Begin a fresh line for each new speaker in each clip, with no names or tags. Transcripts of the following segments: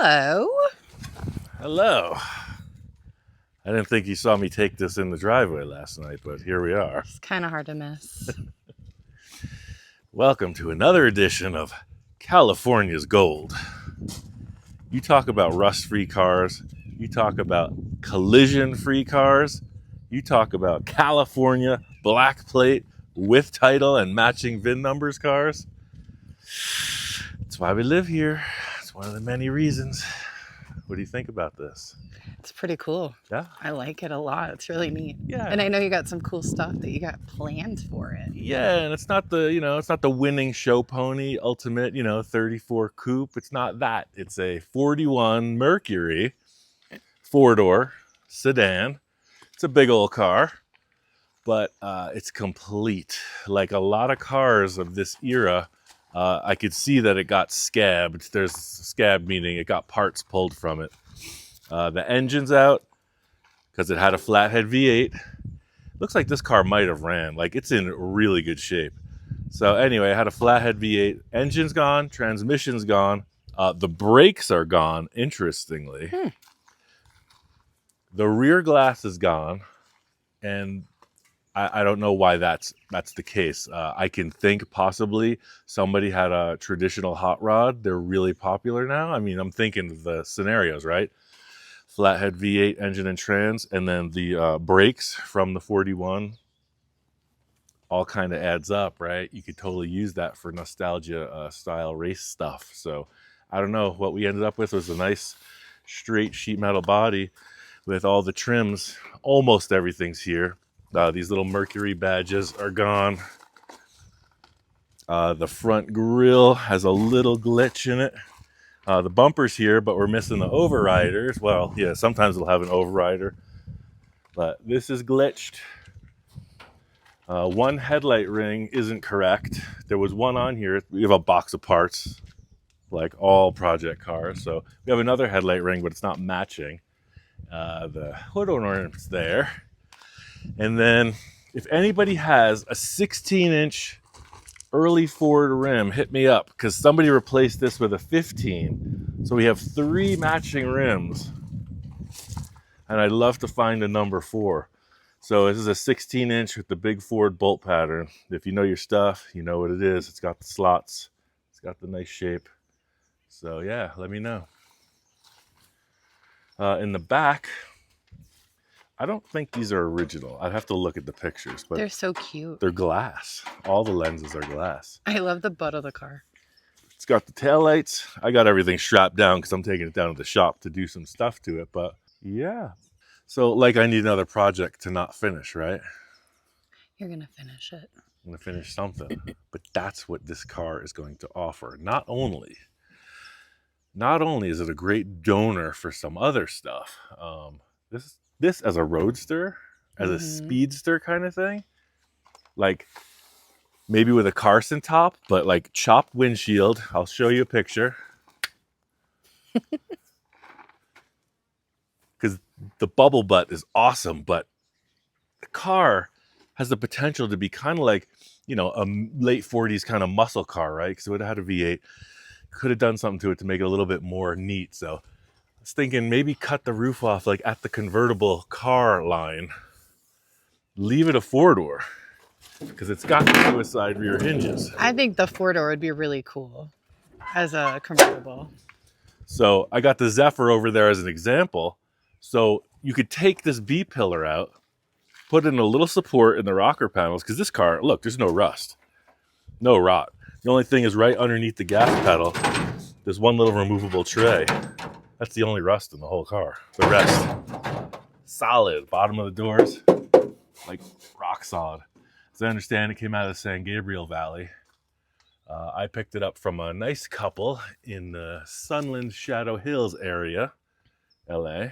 Hello.
Hello. I didn't think you saw me take this in the driveway last night, but here we are.
It's kind of hard to miss.
Welcome to another edition of California's Gold. You talk about rust-free cars, you talk about collision-free cars, you talk about California black plate with title and matching VIN numbers cars. That's why we live here. It's one of the many reasons. What do you think about this?
It's pretty cool.
Yeah?
I like it a lot. It's really neat.
Yeah.
And I know you got some cool stuff that you got planned for it.
Yeah, and it's not the winning show pony ultimate, 34 coupe. It's not that. It's a 41 Mercury 4-door sedan. It's a big old car, but it's complete. Like a lot of cars of this era, I could see that it got scabbed. There's scab meaning it got parts pulled from it. The engine's out because it had a flathead V8. Looks like this car might have ran. Like, it's in really good shape. So anyway, I had a flathead V8. Engine's gone. Transmission's gone. The brakes are gone, interestingly. The rear glass is gone. And I don't know why that's the case. I can think possibly somebody had a traditional hot rod. They're really popular now. I mean, I'm thinking of the scenarios, right? Flathead V8 engine and trans, and then the brakes from the 41 all kind of adds up, right? You could totally use that for nostalgia style race stuff. So I don't know. What we ended up with was a nice straight sheet metal body with all the trims. Almost everything's here. These little Mercury badges are gone. The front grille has a little glitch in it. The bumper's here, but we're missing the overriders. Well, yeah, sometimes we'll have an overrider, but this is glitched. One headlight ring isn't correct. There was one on here. We have a box of parts, like all project cars. So we have another headlight ring, but it's not matching. The hood ornament's there. And then if anybody has a 16-inch early Ford rim, hit me up, because somebody replaced this with a 15. So we have 3 matching rims, and I'd love to find a number 4. So this is a 16-inch with the big Ford bolt pattern. If you know your stuff, you know what it is. It's got the slots. It's got the nice shape. So yeah, let me know. In the back, I don't think these are original. I'd have to look at the pictures, but
They're so cute.
they're glass. All the lenses are glass.
I love the butt of the car.
It's got the taillights. I got everything strapped down because I'm taking it down to the shop to do some stuff to it. But yeah. So like I need another project to not finish, right?
You're going to finish it.
I'm going to finish something. But that's what this car is going to offer. Not only is it a great donor for some other stuff. This as a roadster, as a speedster kind of thing, like maybe with a Carson top, but like chopped windshield. I'll show you a picture. Because the bubble butt is awesome, but the car has the potential to be kind of like, a late 40s kind of muscle car, right? Because it would have had a V8. Could have done something to it to make it a little bit more neat. So I was thinking maybe cut the roof off like at the convertible car line. Leave it a 4-door because it's got suicide rear hinges.
I think the 4-door would be really cool as a convertible.
So I got the Zephyr over there as an example. So you could take this B-pillar out, put in a little support in the rocker panels, because this car, look, there's no rust, no rot. The only thing is right underneath the gas pedal, there's one little removable tray. That's the only rust in the whole car. The rest, solid. Bottom of the doors, like rock solid. As I understand, it came out of the San Gabriel Valley. I picked it up from a nice couple in the Sunland Shadow Hills area, LA.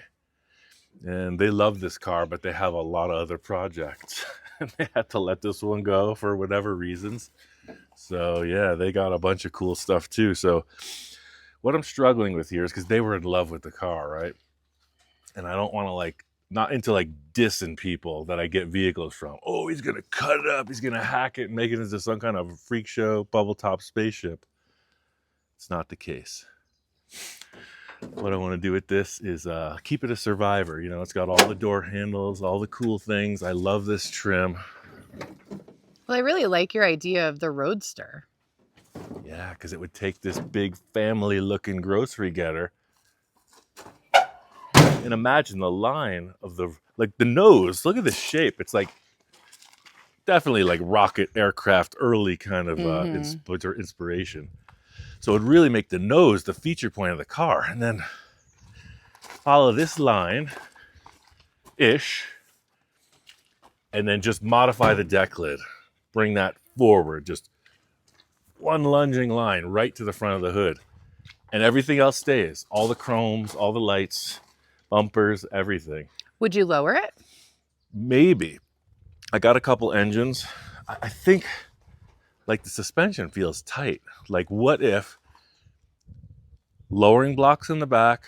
And they love this car, but they have a lot of other projects. And they had to let this one go for whatever reasons. So yeah, they got a bunch of cool stuff too. So what I'm struggling with here is because they were in love with the car, right? And I don't want to not into dissing people that I get vehicles from. Oh, he's going to cut it up. He's going to hack it and make it into some kind of freak show bubble top spaceship. It's not the case. what I want to do with this is keep it a survivor. You know, it's got all the door handles, all the cool things. I love this trim.
Well, I really like your idea of the Roadster.
Yeah, because it would take this big family-looking grocery getter. And imagine the line of the nose. Look at the shape. It's like definitely like rocket aircraft early kind of inspiration. So it would really make the nose the feature point of the car. And then follow this line-ish. And then just modify the deck lid. Bring that forward. Just one lunging line right to the front of the hood. And everything else stays. All the chromes, all the lights, bumpers, everything.
Would you lower it?
Maybe. I got a couple engines. I think like the suspension feels tight. Like what if lowering blocks in the back,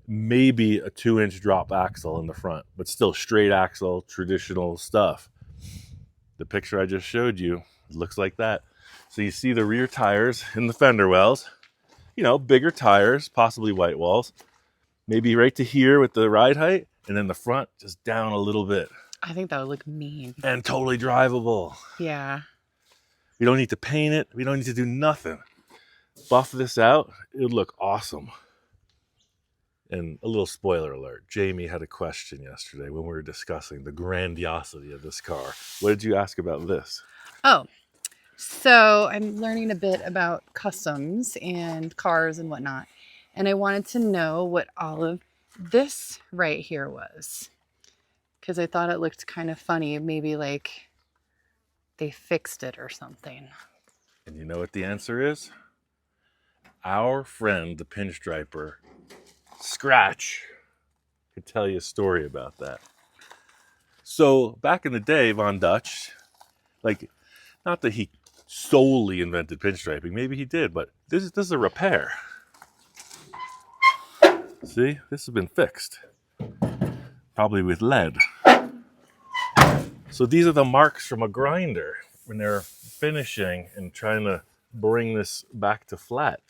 maybe a 2-inch drop axle in the front, but still straight axle, traditional stuff. The picture I just showed you looks like that. So you see the rear tires in the fender wells, you know, bigger tires, possibly white walls, maybe right to here with the ride height, and then the front just down a little bit.
I think that would look mean.
And totally drivable.
Yeah.
We don't need to paint it. We don't need to do nothing. Buff this out. It would look awesome. And a little spoiler alert. Jamie had a question yesterday when we were discussing the grandiosity of this car. What did you ask about this?
Oh, so I'm learning a bit about customs and cars and whatnot. And I wanted to know what all of this right here was. Because I thought it looked kind of funny. Maybe like they fixed it or something.
And you know what the answer is? Our friend, the pinstriper, Scratch, could tell you a story about that. So back in the day, Von Dutch, like, not that he solely invented pinstriping. Maybe he did, but this is a repair. See, this has been fixed. Probably with lead. So these are the marks from a grinder when they're finishing and trying to bring this back to flat.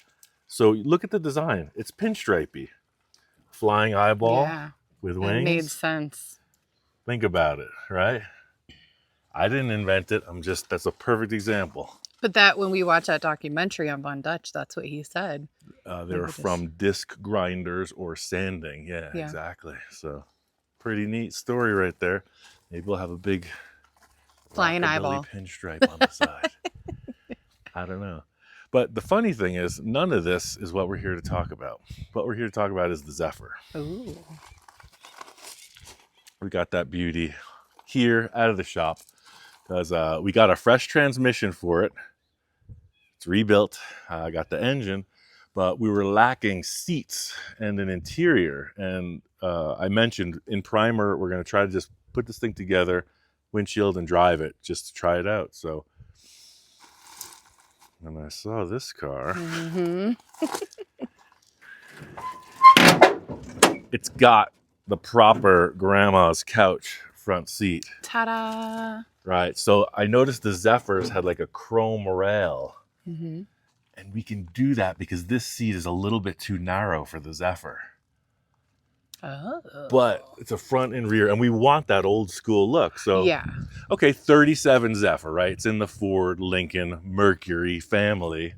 So look at the design. It's pinstripey. Flying eyeball with wings.
It made sense.
Think about it, right? I didn't invent it. That's a perfect example.
But that when we watched that documentary on Von Dutch, that's what he said.
They're from disc grinders or sanding. Yeah, exactly. So pretty neat story right there. Maybe we'll have a big
flying eyeball
pinstripe on the side. I don't know. But the funny thing is, none of this is what we're here to talk about. What we're here to talk about is the Zephyr.
Ooh.
We got that beauty here out of the shop because we got a fresh transmission for it. It's rebuilt. I got the engine, but we were lacking seats and an interior. And I mentioned in primer, we're going to try to just put this thing together, windshield, and drive it just to try it out. So when I saw this car, it's got the proper grandma's couch front seat.
Ta-da!
Right. So I noticed the Zephyrs had like a chrome rail. And we can do that because this seat is a little bit too narrow for the Zephyr.
Oh.
But it's a front and rear, and we want that old school look. So,
yeah.
Okay, 37 Zephyr, right? It's in the Ford, Lincoln, Mercury family.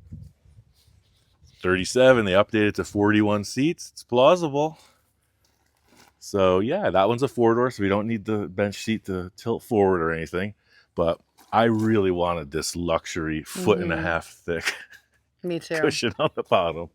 37, they updated to 41 seats. It's plausible. So, yeah, that one's a four-door, so we don't need the bench seat to tilt forward or anything. But I really wanted this luxury 1.5 foot thick
Me too.
cushion on the bottom.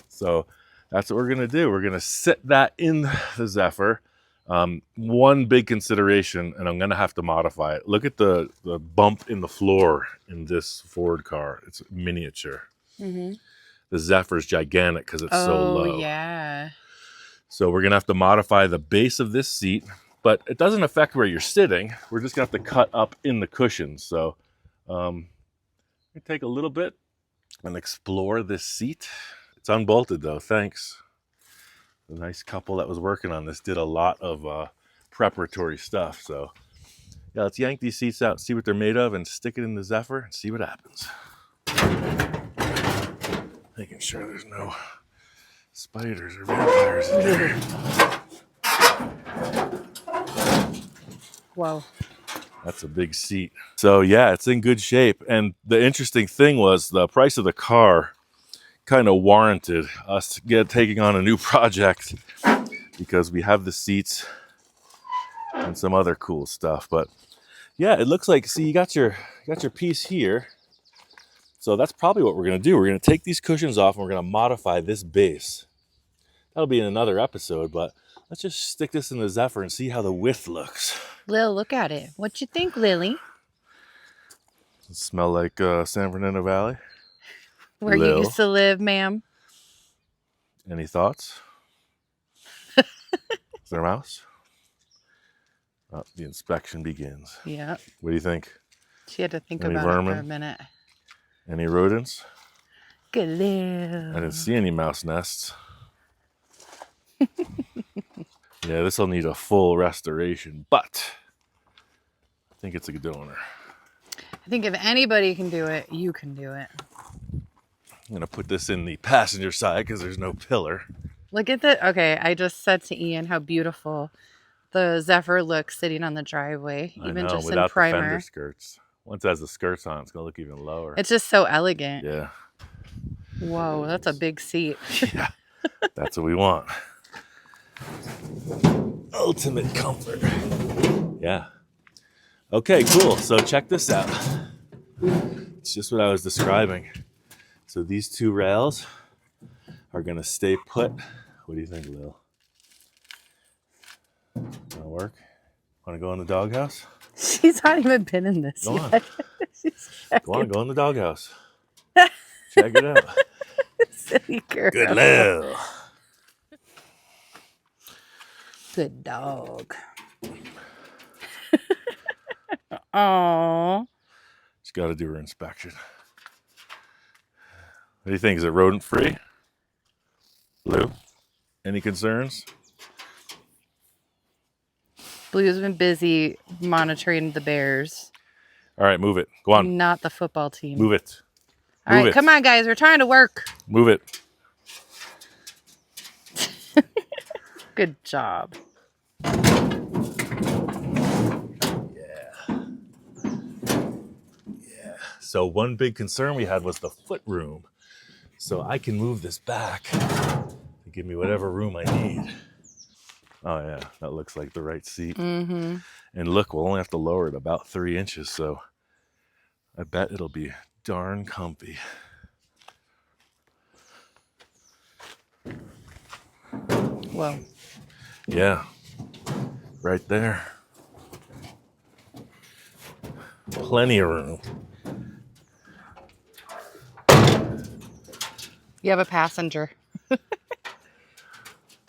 So that's what we're going to do. We're going to sit that in the Zephyr. One big consideration, and I'm going to have to modify it. Look at the bump in the floor in this Ford car. It's miniature. The Zephyr's gigantic because it's so low.
Oh, yeah.
So we're going to have to modify the base of this seat, but it doesn't affect where you're sitting. We're just going to have to cut up in the cushions. So we take a little bit and explore this seat. It's unbolted though, thanks. The nice couple that was working on this did a lot of preparatory stuff. So yeah, let's yank these seats out, see what they're made of, and stick it in the Zephyr and see what happens. Making sure there's no spiders or vampires in there.
Whoa.
That's a big seat. So yeah, it's in good shape. And the interesting thing was the price of the car kind of warranted us taking on a new project because we have the seats and some other cool stuff. But yeah, it looks like, see, you got your piece here. So that's probably what we're going to do. We're going to take these cushions off and we're going to modify this base. That'll be in another episode, but let's just stick this in the Zephyr and see how the width looks.
Lil, look at it. What you think, Lily?
Does it smell like San Fernando Valley?
Where you used to live, ma'am?
Any thoughts? Is there a mouse? Oh, the inspection begins.
Yeah.
What do you think?
She had to think
Any
about
vermin?
it for a minute.
Any rodents?
Good Lil.
I didn't see any mouse nests. Yeah, this will need a full restoration, but I think it's a good donor.
I think if anybody can do it, you can do it.
I'm going to put this in the passenger side because there's no pillar.
Look at the... Okay, I just said to Ian how beautiful the Zephyr looks sitting on the driveway, even just
without
in primer.
the fender skirts. Once it has the skirts on, it's going to look even lower.
It's just so elegant.
Yeah.
Whoa, that's a big seat.
Yeah, that's what we want. Ultimate comfort. Yeah. Okay, cool. So check this out. It's just what I was describing. So these two rails are going to stay put. What do you think, Lil? Gonna work? Want to go in the doghouse?
She's not even been in this
Go
yet.
on, go in the doghouse. Check it out.
Silly girl.
Good Lil.
Good dog. Aww.
She's got to do her inspection. What do you think? Is it rodent free? Lou? Any concerns?
Blue's been busy monitoring the Bears.
All right, move it. Go on.
Not the football team.
Move it.
All right, come on, guys. We're trying to work.
Move it.
Good job.
So one big concern we had was the foot room. So I can move this back to give me whatever room I need. Oh yeah, that looks like the right seat.
Mm-hmm.
And look, we'll only have to lower it about 3 inches, so I bet it'll be darn comfy.
Whoa.
Yeah, right there. Plenty of room.
You have a passenger.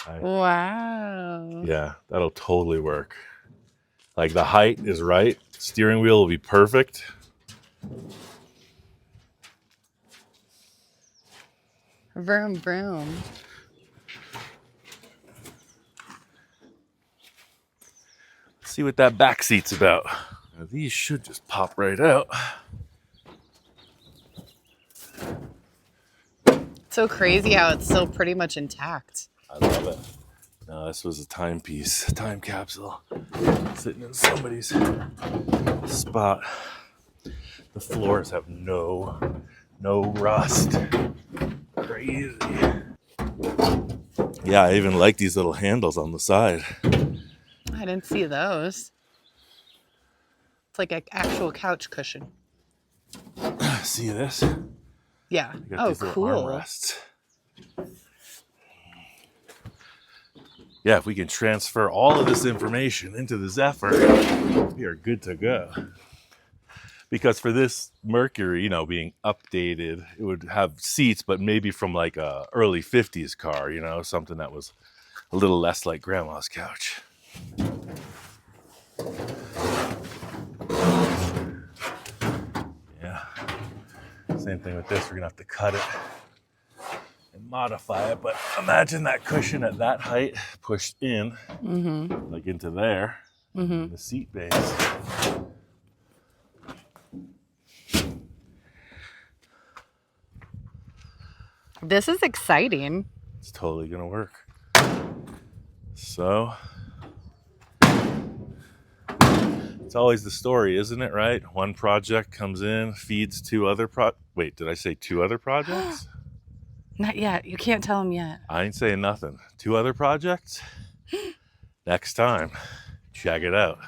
Right.
Wow.
Yeah, that'll totally work. Like the height is right. Steering wheel will be perfect.
Vroom, vroom.
Let's see what that back seat's about. Now, these should just pop right out.
So crazy how it's still pretty much intact.
I love it. No, this was a timepiece, a time capsule, sitting in somebody's spot. The floors have no rust. Crazy. Yeah, I even like these little handles on the side.
I didn't see those. It's like an actual couch cushion.
See this?
Yeah.
I got
Oh,
these little
cool.
armrests. Yeah, if we can transfer all of this information into the Zephyr, we are good to go. Because for this Mercury, you know, being updated, it would have seats, but maybe from like a early 50s car, you know, something that was a little less like grandma's couch. Yeah. Same thing with this. We're going to have to cut it and modify it. But imagine that cushion at that height pushed in, like into there, the seat base.
This is exciting.
It's totally gonna work. So it's always the story, isn't it, right? One project comes in, feeds two other wait, did I say two other projects?
Not yet. You can't tell them yet.
I ain't saying nothing. Two other projects? Next time. Check it out.